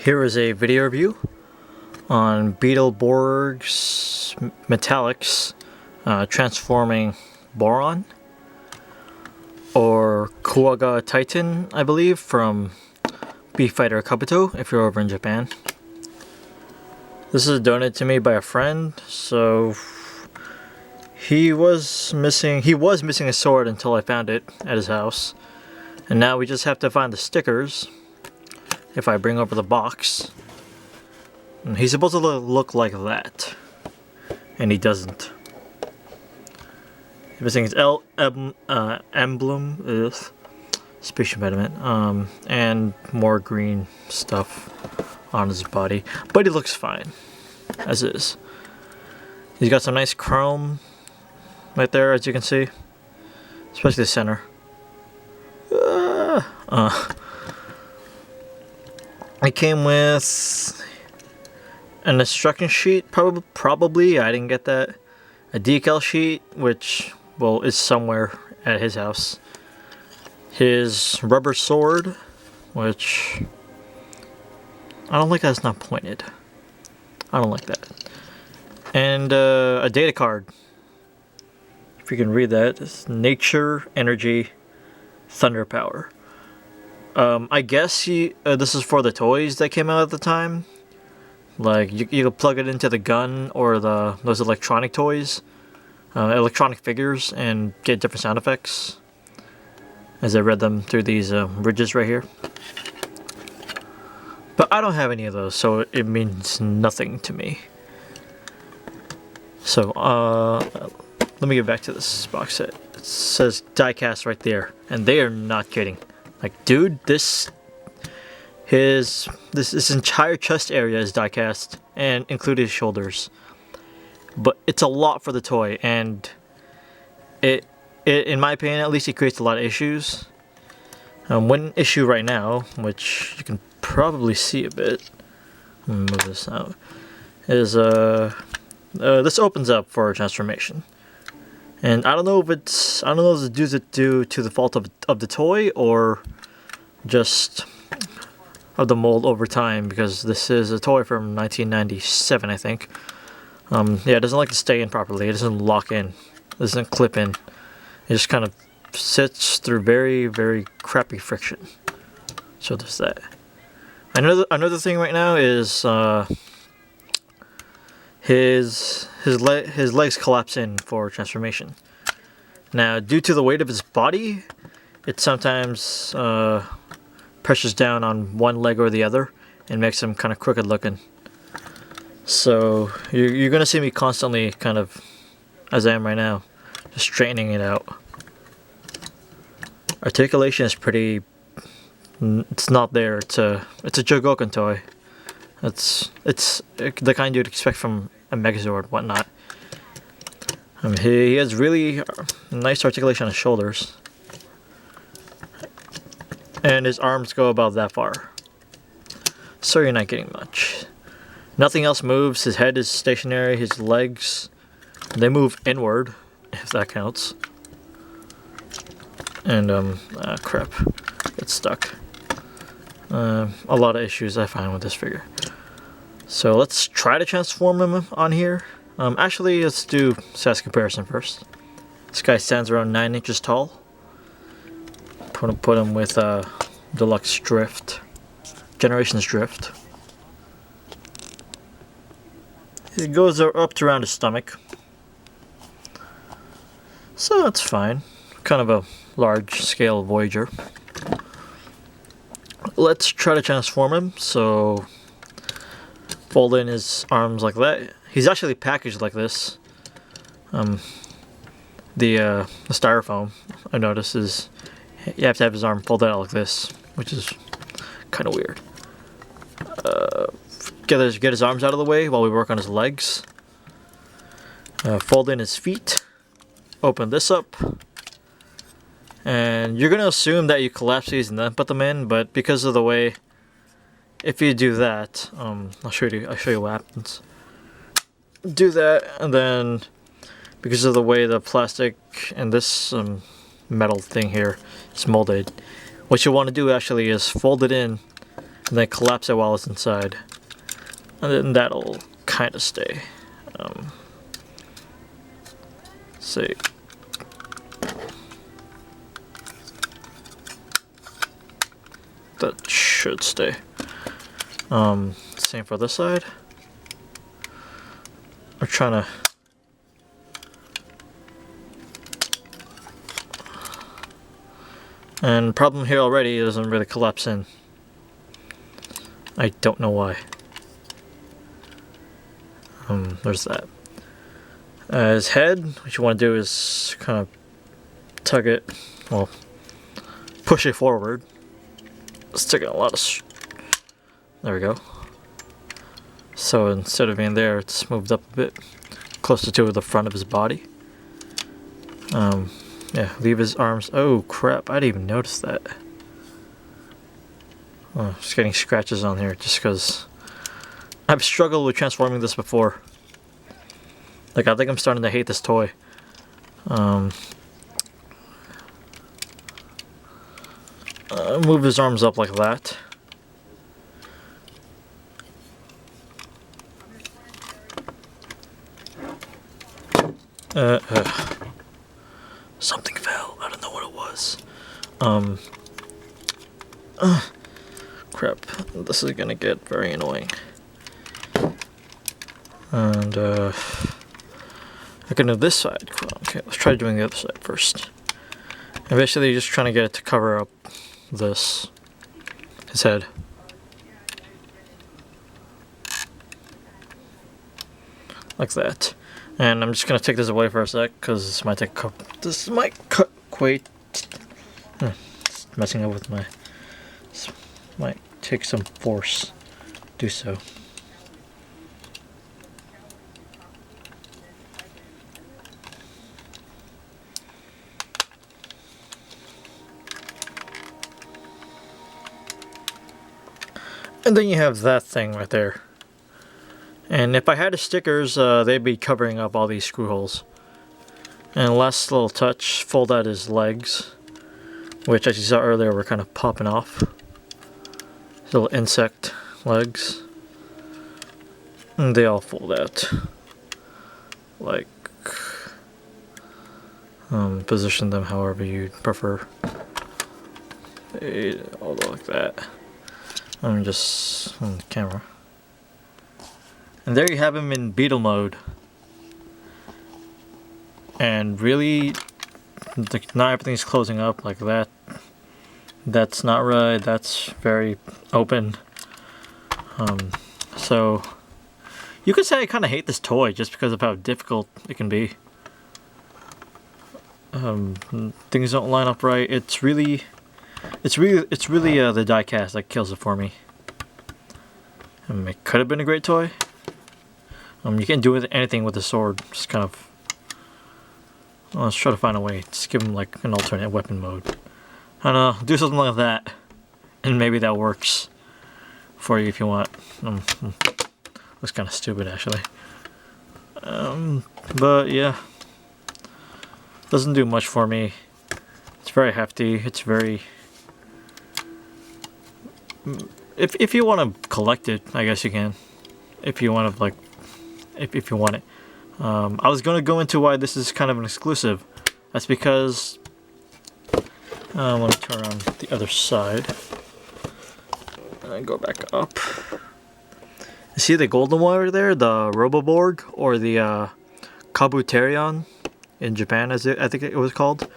Here is a video review on Beetleborgs Metallix transforming Boron, or Kuwaga Titan, I believe, from Beef Fighter Kabuto if you're over in Japan. This is donated to me by a friend, so he was missing a sword until I found it at his house. And now we just have to find the stickers. If I bring over the box, and he's supposed to look like that, and he doesn't. He's missing his emblem, speech impediment, and more green stuff on his body, but he looks fine as is. He's got some nice chrome right there, as you can see, especially the center. It came with an instruction sheet, probably. I didn't get that. A decal sheet, which, well, is somewhere at his house. His rubber sword, which I don't like that it's not pointed. I don't like that. And a data card. If you can read that, it's nature, energy, thunder power. I guess this is for the toys that came out at the time. Like, you could plug it into the gun or those electronic toys, electronic figures, and get different sound effects. As I read them through these ridges right here. But I don't have any of those, so it means nothing to me. So, let me get back to this box set. It says diecast right there, and they are not kidding. Like, dude, this entire chest area is diecast, and including his shoulders. But it's a lot for the toy, and it in my opinion, at least, it creates a lot of issues. One issue right now, which you can probably see a bit, I'm gonna move this out, is this opens up for a transformation. And I don't know if it's due to the fault of the toy or just of the mold over time, because this is a toy from 1997, I think. Yeah, it doesn't like to stay in properly. It doesn't lock in. It doesn't clip in. It just kind of sits through very, very crappy friction. So there's that. Another thing right now is his legs collapse in for transformation. Now, due to the weight of his body, it sometimes pressures down on one leg or the other and makes him kind of crooked looking. So you're gonna see me constantly, kind of as I am right now, just straightening it out. Articulation is pretty. It's not there. It's a Jogoken toy. It's the kind you'd expect from a Megazord, whatnot. He has really nice articulation on his shoulders, and his arms go about that far. So you're not getting much. Nothing else moves. His head is stationary. His legs, they move inward, if that counts. And crap, it's stuck. A lot of issues I find with this figure. So let's try to transform him on here. Actually, let's do Sass Comparison first. This guy stands around 9 inches tall. Put him with Deluxe Drift, Generations Drift. It goes up to around his stomach, so that's fine. Kind of a large scale Voyager. Let's try to transform him. So fold in his arms like that. He's actually packaged like this. The styrofoam, I noticed, is you have to have his arm folded out like this, which is kind of weird. Get his arms out of the way while we work on his legs. Fold in his feet. Open this up. And you're gonna assume that you collapse these and then put them in, but because of the way, if you do that, I'll show you what happens. Do that, and then because of the way the plastic and this metal thing here is molded, what you want to do actually is fold it in and then collapse it while it's inside, and then that'll kind of stay. See. That should stay. Same for this side. I'm trying to. And problem here already, it doesn't really collapse in. I don't know why. There's that. His head, what you want to do is kind of tug it, well, push it forward. It's taking a lot of. There we go. So instead of being there, it's moved up a bit, closer to the front of his body. Yeah, leave his arms. Oh crap! I didn't even notice that. Oh, just getting scratches on here just because I've struggled with transforming this before. Like, I think I'm starting to hate this toy. Move his arms up like that. Something fell. I don't know what it was. Crap. This is gonna get very annoying. And I can do this side. Okay, let's try doing the other side first. And basically, you're just trying to get it to cover up his head. Like that. And I'm just gonna take this away for a sec because this might take this might cut quite. It's messing up with my. This might take some force. Do so. And then you have that thing right there. And if I had the stickers, they'd be covering up all these screw holes. And last little touch, fold out his legs, which as you saw earlier were kind of popping off. Little insect legs. And they all fold out. Like, position them however you prefer. They all go like that. I'm just on the camera. And there you have him in beetle mode. And really, not everything's closing up like that. That's not right. That's very open. So you could say I kind of hate this toy just because of how difficult it can be. Things don't line up right. It's really the die cast that kills it for me. It could have been a great toy. You can't do anything with the sword. Just kind of. Well, let's try to find a way. Just give him like an alternate weapon mode. I don't know. Do something like that, and maybe that works for you if you want. Looks kind of stupid actually. But yeah, doesn't do much for me. It's very hefty. It's very. If you want to collect it, I guess you can. If you want to like. If you want it. I was going to go into why this is kind of an exclusive. That's because let me turn around the other side and go back up. You see the golden one over there, the Roboborg, or the Kabuterion in Japan, as I think it was called.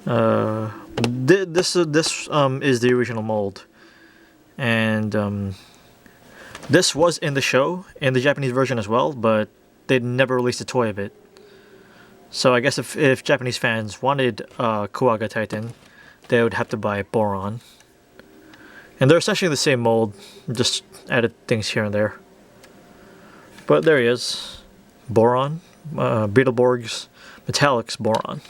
This is the original mold, and this was in the show, in the Japanese version as well, but they never released a toy of it. So I guess if Japanese fans wanted Kuwaga Titan, they would have to buy Boron. And they're essentially the same mold, just added things here and there. But there he is, Boron, Beetleborgs Metallix Boron.